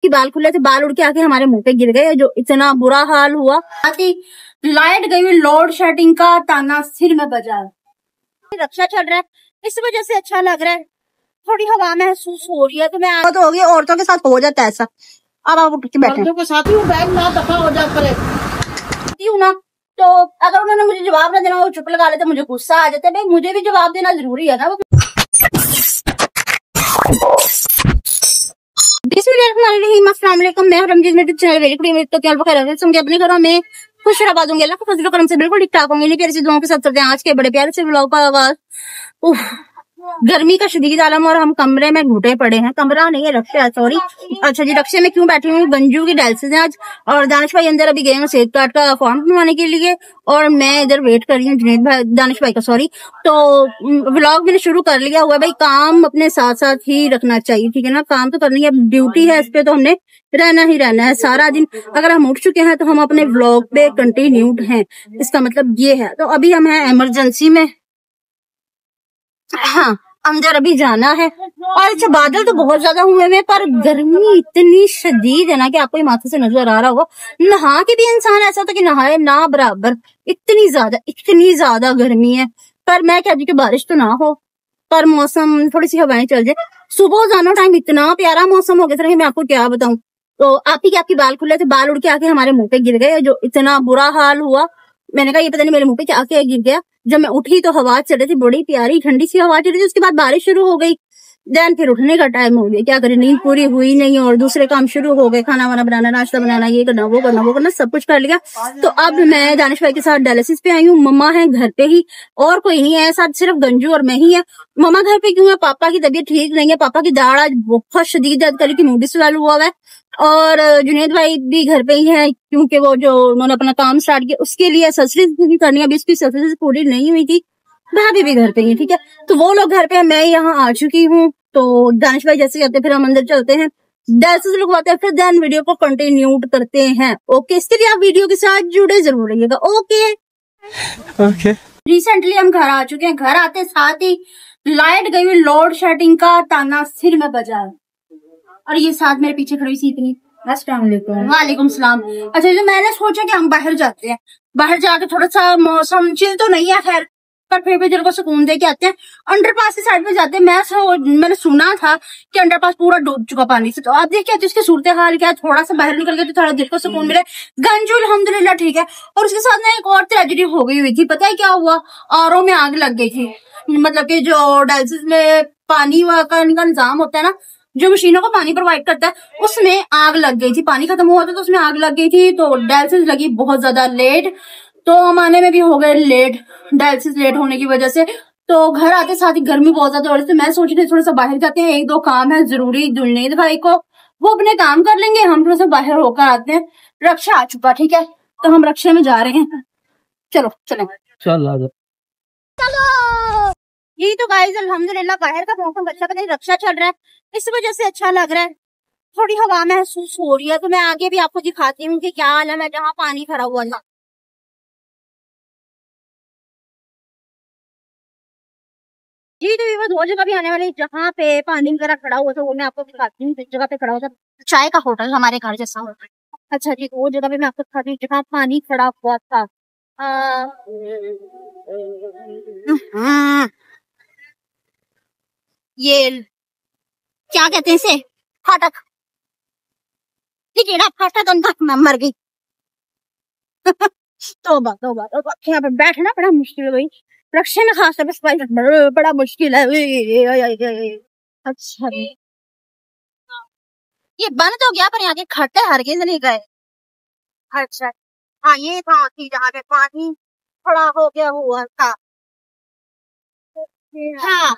कि बाल खुले थे, बाल उड़ के आके हमारे मुंह पे गिर गए, जो इतना बुरा हाल हुआ। लाइट गई हुई, लोड शेडिंग का ताना सिर में बजा। रक्षा चल रहा है, इस वजह से अच्छा लग रहा है, थोड़ी हवा महसूस हो रही है। तो मैं तो होगी, औरतों के साथ हो जाता है ऐसा। अब आप उठ के बैठे, औरतों के साथ ही बैग ना दफा हो जाता है ना। तो अगर उन्होंने मुझे जवाब ना देना, वो चुप लगा लेते, मुझे गुस्सा आ जाता है। भाई मुझे भी जवाब देना जरूरी है ना। मैं रमजीत चैनल अपने घरों में खुश रहा दूंगी, अल्लाह के फजल करम से बिल्कुल ठीक ठाक होंगे। नहीं प्यारी सी दुआओं के साथ चलते हैं आज के बड़े प्यारे से व्लॉग का आगाज। गर्मी का शदीद आलम और हम कमरे में घुटे पड़े हैं। कमरा नहीं है, रक्शा, सॉरी। अच्छा जी, रक्शे में क्यों बैठी हुई? गंजू की डायलिसिस है आज, और दानिश भाई अंदर अभी गए हैं सेहत कार्ड का फॉर्म बनवाने के लिए, और मैं इधर वेट कर रही हूँ जुनेद भाई, दानिश भाई का, सॉरी। तो व्लॉग मैंने शुरू कर लिया हुआ है भाई, काम अपने साथ साथ ही रखना चाहिए, ठीक है ना। काम तो करनी है, ड्यूटी है, इस पे तो हमने रहना ही रहना है सारा दिन। अगर हम उठ चुके हैं तो हम अपने व्लॉग पे कंटिन्यूड हैं, इसका मतलब ये है। तो अभी हम हैं इमरजेंसी में, हाँ अंदर अभी जाना है। और अच्छा, बादल तो बहुत ज्यादा हुए हैं, पर गर्मी इतनी शदीद है ना कि आपको ये माथे से नजर आ रहा होगा। नहा के भी इंसान ऐसा होता कि नहाए ना बराबर, इतनी ज्यादा गर्मी है। पर मैं कहती हूँ कि बारिश तो ना हो, पर मौसम थोड़ी सी हवाएं चल जाए। सुबह जाना टाइम इतना प्यारा मौसम हो गया था, मैं आपको क्या बताऊं। तो आप ही के आपके बाल खुले थे, बाल उड़ के आके हमारे मुंह पे गिर गए, जो इतना बुरा हाल हुआ। मैंने कहा ये पता नहीं मेरे मुंह पे क्या गिर गया। जब मैं उठी तो हवा चल रही थी, बड़ी प्यारी ठंडी सी हवा चल रही थी। उसके बाद बारिश शुरू हो गई, देन फिर उठने का टाइम हो गया, क्या करें, नींद पूरी हुई नहीं और दूसरे काम शुरू हो गए, खाना वाना बनाना, नाश्ता बनाना, ये करना वो करना सब कुछ कर लिया। तो अब मैं दानिश भाई के साथ डायलिसिस पे आई हूँ। मम्मा है घर पे ही, और कोई नहीं है साथ, सिर्फ गंजू और मैं ही है। मम्मा घर पे क्यों है? पापा की तबीयत ठीक नहीं है, पापा की दाढ़ आज बहुत शदीद दर्द करी की मूडी स्वेल हुआ है। और जुनेद भाई भी घर पे ही है, क्योंकि वो जो उन्होंने अपना काम स्टार्ट किया उसके लिए सर्जरी करनी है, अभी उसकी सर्जरी पूरी नहीं हुई थी। भाभी भी घर पे ही, ठीक है। तो वो लोग घर पे है, मैं यहाँ आ चुकी हूँ। तो दानिश भाई जैसे कहते हैं, फिर हम अंदर चलते हैं, डायलिसिस लगवाते हैं, फिर देन वीडियो को कंटिन्यू करते हैं। ओके, इसके लिए आप वीडियो के साथ जुड़े जरूर रहिएगा। ओके। रिसेंटली हम घर आ चुके हैं, घर आते साथ ही लाइट गई हुई, लोड शेडिंग का ताना सिर में बजा। और ये साथ मेरे पीछे खड़ी सी इतनी, वालेकुम सलाम। अच्छा, जो मैंने सोचा कि हम बाहर जाते हैं, बाहर जाके थोड़ा सा मौसम चिल तो नहीं है खैर, पर फिर भी दिल को सुकून दे के आते हैं। अंडरपास की साइड पे जाते हैं। मैंने सुना था कि अंडरपास पूरा डूब चुका पानी से। तो आप देखिए जिसकी सूरत हाल क्या है, थोड़ा सा बाहर निकल के तो थोड़ा दिल को सुकून मिले। गंजू अल्हम्दुलिल्लाह ठीक है। और उसके साथ ना एक और ट्रेजेडी हो गई हुई थी, पता है क्या हुआ? आरओ में आग लग गई थी। मतलब कि जो डायलिसिस में पानी का निजाम होता है ना, जो मशीनों को पानी प्रोवाइड करता है, उसमें आग लग गई थी। पानी खत्म हुआ था तो उसमें आग लग गई थी। तो डायलिसिस लगी बहुत ज्यादा लेट, तो हम आने में भी हो गए लेट, डायलिसिस लेट होने की वजह से। तो घर आते साथ ही गर्मी बहुत ज्यादा हो रही थी। मैं सोच रही थी थोड़ा सा बाहर जाते हैं, एक दो काम है जरूरी जुनेद भाई को, वो अपने काम कर लेंगे, हम थोड़ा सा बाहर होकर आते हैं। रक्षा आ चुका, ठीक है, तो हम रक्षा में जा रहे हैं। चलो चले, चलो। यही तो गाइस, अल्हम्दुलिल्लाह बाहर का मौसम अच्छा, पता नहीं रक्षा चल रहा है, इस वजह से अच्छा लग रहा है, थोड़ी हवा महसूस हो रही है। तो मैं आगे भी आपको दिखाती हूँ कि क्या हाल है। मैं जहाँ पानी खड़ा हुआ था, जी तो वो दो जगह भी आने वाली, जहाँ पे पानी वगैरह खड़ा हुआ था वो मैं आपको दिखाती हूँ। जगह पे खड़ा हुआ था, चाय का होटल हमारे घर जैसा होता है। अच्छा जी, वो जगह पे मैं आपको दिखाती हूँ जहाँ पानी खड़ा हुआ था। ये क्या कहते हैं इसे, फाटक। फाटक अंदर मैं मर गई। तौबा तौबा तौबा, यहाँ पे बैठना बड़ा मुश्किल है भाई, रक्षा में खास तौर पे बड़ा मुश्किल है। अच्छा, ये बंद तो गया, पर यहाँ के खट्टे हरगिज नहीं गए। अच्छा, हाँ ये था कि जहाँ पे पानी खड़ा हो गया हुआ था। हाँ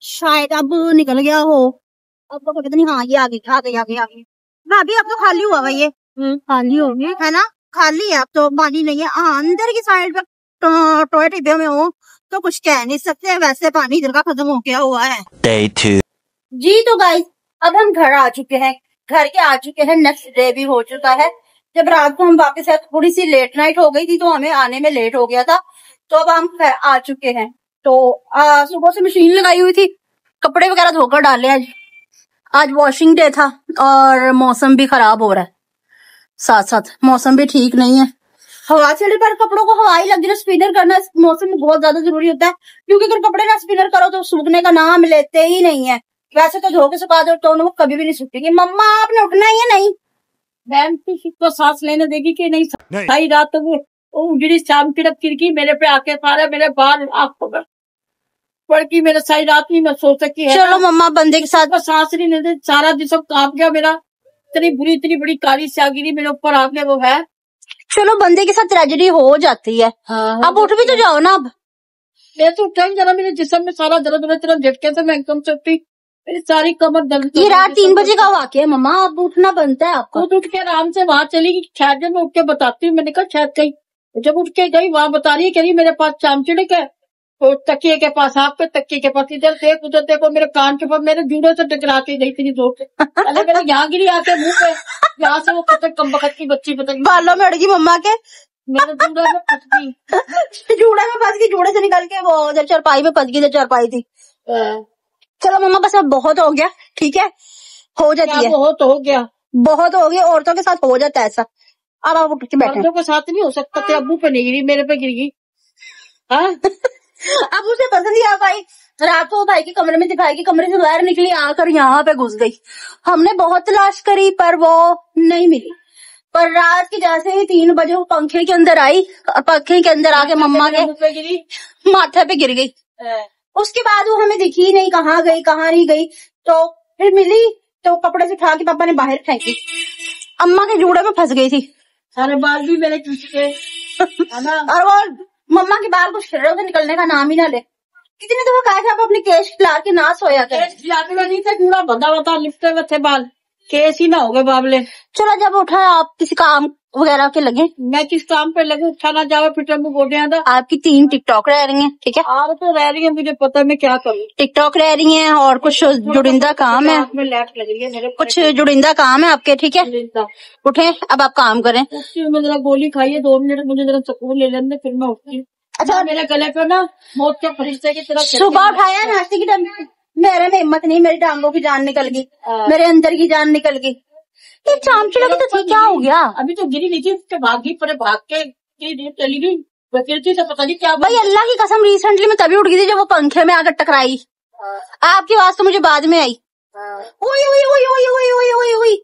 शायद अब निकल गया हो, अब तो पता नहीं। हाँ ये आगे आगे आगे आगे भाभी, अब तो खाली हुआ भाई, ये खाली हो गया है ना, खाली है अब तो, पानी नहीं है। अंदर की साइड पर टोए टिब्बे में हो तो कुछ कह नहीं सकते, वैसे पानी इधर का खत्म हो गया हुआ है। Day 2 जी तो गाइस, अब हम घर आ चुके हैं, घर के आ चुके हैं, नेक्स्ट डे भी हो चुका है। जब रात को हम वापस आए, थोड़ी सी लेट नाइट हो गई थी तो हमें आने में लेट हो गया था। तो अब हम आ चुके हैं। तो सुबह से मशीन लगाई हुई थी, कपड़े वगैरह धोकर डाले आज। आज वॉशिंग डे था और मौसम भी खराब हो रहा है, साथ साथ मौसम भी ठीक नहीं है। हवा चले पर कपड़ों को हवा ही लग रही है। स्पिनर करना इस मौसम में बहुत ज्यादा जरूरी होता है, क्योंकि अगर कपड़े ना स्पिनर करो तो सूखने का नाम लेते ही नहीं है। वैसे तो धो के सुखा दो तो वो कभी भी नहीं सूखेंगे। मम्मा आपने उठना ही है नहीं? मैम तो सांस लेने देगी कि नहीं? सारी रात तो वो उजड़ी शाम की खिड़की मेरे पे आके सारे मेरे बाल आग पकड़ पड़ की मेरे सारी रात नहीं मैं सो सकी है। चलो मम्मा बंदे के साथ सांस नहीं लेते, सारा जिसम कांप गया मेरा। इतनी बड़ी काली स्याह गिरी मेरे ऊपर आके वो है। चलो बंदे के साथ ट्रेजेडी हो जाती है। हाँ, अब उठ भी तो जाओ ना। अब मैं तो उठा ही जरा, मेरे जिस्म में सारा दर्द हो रहा, झटके से मैं एकदम से उठी, मेरी सारी कमर दर्द। ये रात 3 बजे का वाकया है मम्मा, अब उठना बनता है आपको। खुद उठ के आराम से वहां चली गई। शायद मैं उठ के बताती हूँ, मैंने कहा शायद गई। जब उठ के गई वहां बता रही है, कह रही मेरे पास चामचिड़क है और तकिए के पास, आप पे तकिए के पास, इधर देख उधर देखो, मेरे कान के पास मेरे जूड़ों से टकरा के गई थी जोर से। पहले मेरे यहाँ गिरी आके मुंह पे, यहाँ से वो पता कम बखत की बच्ची पता बालों में अड़गी मम्मा के, मेरे जूड़े में फंस गई। जूड़े में फंस गई, जूड़े से निकल के वो जब चारपाई में फंस गई, जब चारपाई थी। चलो मम्मा बस अब बहुत हो गया, ठीक है, हो जाती है। बहुत हो गया, बहुत हो गया। औरतों के साथ हो जाता है ऐसा। अब आप उठ के बैठे। औरतों के साथ नहीं हो सकता। तेरे अब्बू पे नहीं गिरी, मेरे पे गिर गई। हाँ अब उसे पसंद ही आ पाई। रात को भाई के कमरे में दिखाई कि कमरे से बाहर निकली, आकर यहाँ पे घुस गई। हमने बहुत तलाश करी पर वो नहीं मिली। पर रात की जैसे ही 3 बजे वो पंखे के अंदर आई और पंखे के अंदर आके मम्मा के माथे पे गिर गई। उसके बाद वो हमें दिखी ही नहीं, कहाँ गई कहाँ नहीं गई। तो फिर मिली तो कपड़े से उठा के पापा ने बाहर फेंकी, अम्मा के जूड़े में फंस गई थी। सारे बाल भी मेरे टूट गए और वो मम्मा के बाल को शरीरों से निकलने का नाम ही ना ले। कितने दफा कहा था आप अपने केश खिला के ना सोया करें। नहीं थे, जूड़ा बंधा हुआ था, लिपटे हुए थे बाल, केस ही ना हो गए बाबले। चलो जब उठा आप किसी काम वगैरह के लगे? मैं किस काम पे लगे, उठा ना जावे फिर गोडिया था। आपकी 3 टिकटॉक रह रही हैं, ठीक है? और तो रह रही है, मुझे पता मैं क्या करूँ। टिकटॉक रह रही हैं और कुछ जुड़िंदा काम है, लैट लग रही है मेरे, कुछ जुड़िंदा काम है आपके, ठीक है? उठे अब आप काम करें। मैं जरा गोली खाइए 2 मिनट, मुझे जरा सुकून ले लेने, फिर मैं उठती हूँ। अच्छा मेरे गले पे ना मौत के फरिश्ते की तरह सुबह उठाया नाश्ते की टाइम, मेरे में हिम्मत नहीं, मेरी टांगों की जान निकल गई, मेरे अंदर की जान निकल गई। ये चामचिड़ा की तो क्या हो गया? अभी तो गिरी नहीं थी, उसके भागी पर भाग के चली गई, गिरती तो पता नहीं क्या। भाई अल्लाह की कसम रिसेंटली मैं तभी उठ गई थी जब वो पंखे में आकर टकराई। आपकी आवाज तो मुझे बाद में आई। ओए ओए ओए ओए ओए ओए ओए ओए।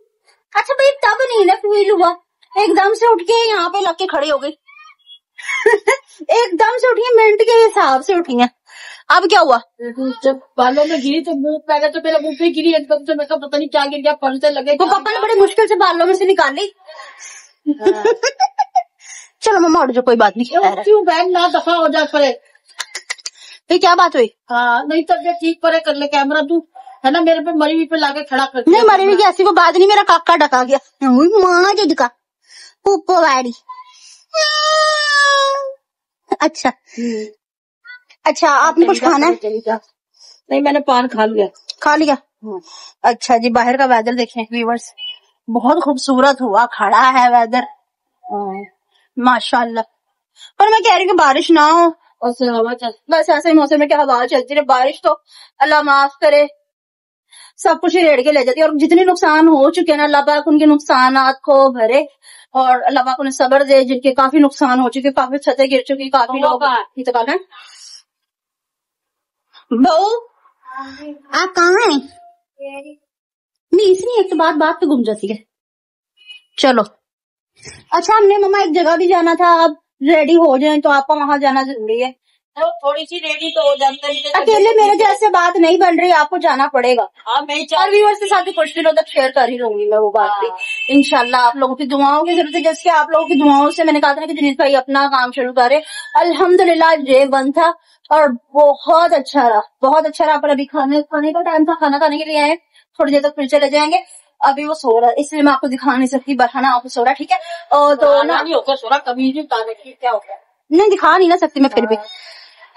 अच्छा भाई तब नहीं ना फील हुआ, एकदम से उठ के यहाँ पे लग के खड़ी हो गई। एकदम से उठी है, मिनट के हिसाब से उठी है। अब क्या हुआ? जब बालों में गिरी तो मुंह पहले तो मेरा मुंह पे गिरी एकदम से, मैं पता नहीं क्या गिर गया, फंसने लगे। वो पापा ने बड़े मुश्किल से बालों में से निकाली। चलो मम्मा उठ जाओ, कोई बात नहीं। क्यों बहन ना दफा हो जा पड़े। ये क्या बात हुई? हाँ नहीं तबियत ठीक परे कर ले, कैमरा तू है ना मेरे पे मरी हुई पे लाके खड़ा कर। नहीं मरी हुई की ऐसी कोई बात नहीं, मेरा काका डका गया माँ जिद का पुप्पो वाड़ी। अच्छा अच्छा आपने कुछ खाना है? नहीं मैंने पान खा लिया। खा लिया? अच्छा जी बाहर का वेदर देखें व्यूअर्स, बहुत खूबसूरत हुआ खड़ा है वेदर माशाल्लाह। पर मैं कह रही हूँ बारिश ना हो, हवा चल, बस ऐसे ही मौसम में क्या हवा चलती रहे। बारिश तो अल्लाह माफ करे सब कुछ ही रेड़ के ले जाती है। और जितने नुकसान हो चुके हैं ना, अल्लाह पाक उनके नुकसानात को भरे और अल्लाह पाक उन्हें सब्र दे। जिनके काफी नुकसान हो चुके, काफी छतें गिर चुकी, काफी लोग इंतकाल है। बहू आप कहाँ हैं? नहीं इसलिए एक तो बात पे घूम जाती है। चलो अच्छा हमने मम्मा एक जगह भी जाना था, अब रेडी हो जाए तो आपका वहाँ जाना जरूरी है। तो थोड़ी सी रेडी तो हो जाता है। अकेले मेरे जैसे बात नहीं बन रही, आपको जाना पड़ेगा। हाँ मैं और व्यूअर्स के साथ कुछ दिनों तक शेयर कर ही रहूंगी मैं वो बात भी इंशाल्लाह। आप लोगों की दुआओं की जरूरत है, जैसे आप लोगों की दुआओं से मैंने कहा था कि दिनेश भाई अपना काम शुरू करे। अल्हम्दुलिल्लाह डे 1 था और बहुत अच्छा रहा, बहुत अच्छा रहा। पर अभी खाने का टाइम था, खाना खाने के लिए आए, थोड़ी देर तक फिर चले जाएंगे। अभी वो सो रहा है इसलिए मैं आपको दिखा नहीं सकती, बढ़ाना आपको सो रहा, ठीक है? और तो ना नहीं होकर सो रहा कभी नहीं, क्या हो गया? नहीं दिखा नहीं ना सकती मैं, फिर भी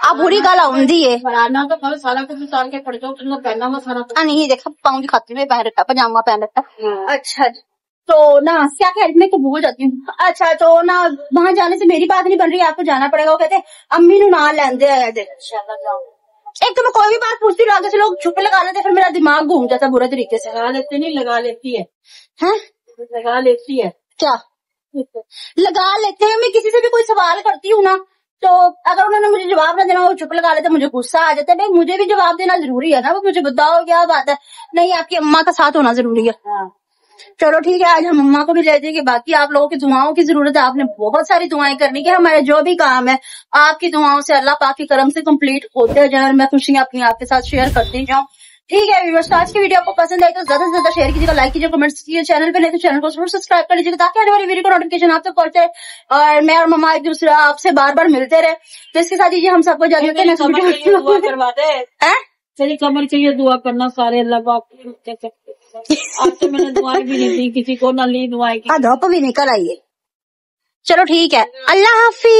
आप बुरी गल आउंदी है। तो खबर सारा कुछ उतार के पड़ जाओ, तुमने पहना हुआ सारा नहीं देखा पाँव दिखाती हुए पहन रखा, पजामा पहन रखा। अच्छा तो ना क्या कह मैं तो भूल जाती हूँ। अच्छा तो ना वहाँ जाने से मेरी बात नहीं बन रही, आपको जाना पड़ेगा। वो कहते अम्मी नु ना लेंदे आया दे। एक तो मैं कोई भी बात पूछती हूँ आगे से लोग छुपे लगा लेते, फिर मेरा दिमाग घूम जाता बुरे तरीके से। लगा लेती नहीं, लगा लेती है। हैं? लगा लेती है क्या लगा लेते हैं? मैं किसी से भी कोई सवाल करती हूँ ना, तो अगर उन्होंने मुझे जवाब ना देना, वो चुप लगा लेते, मुझे गुस्सा आ जाता है। भाई मुझे भी जवाब देना जरूरी है ना, वो मुझे बताओ क्या बात है। नहीं, आपकी अम्मा का साथ होना जरूरी है। चलो ठीक है, आज हम अम्मा को भी ले जाएंगे। बाकी आप लोगों की दुआओं की जरूरत है, आपने बहुत सारी दुआएं करनी कि हमारे जो भी काम है आपकी दुआओं से, अल्लाह पाक के करम से कंप्लीट होते जाए और मैं खुशियां अपनी आपके साथ शेयर करती जाऊं। ठीक है व्यूअर्स, आज की वीडियो आपको पसंद आई तो ज्यादा से ज्यादा शेयर कीजिएगा, लाइक कीजिए, कमेंट्स कीजिए। चैनल पे नहीं तो चैनल को जरूर सब्सक्राइब कर लीजिएगा ताकि आने वाली वीडियो का नोटिफिकेशन आप तक पहुंचे और मैं और मम्मा एक दूसरे आपसे बार बार मिलते रहे। तो इसके साथ ही हम सबको जाने दुआ करवा दे, तेरी कमर के लिए दुआ करना सारे, अल्लाह बाप आज तो मैंने दुआएं भी नहीं दी किसी को, ना ली दुआएं की, धूप भी निकल आई है। चलो ठीक है, अल्लाह हाफिज।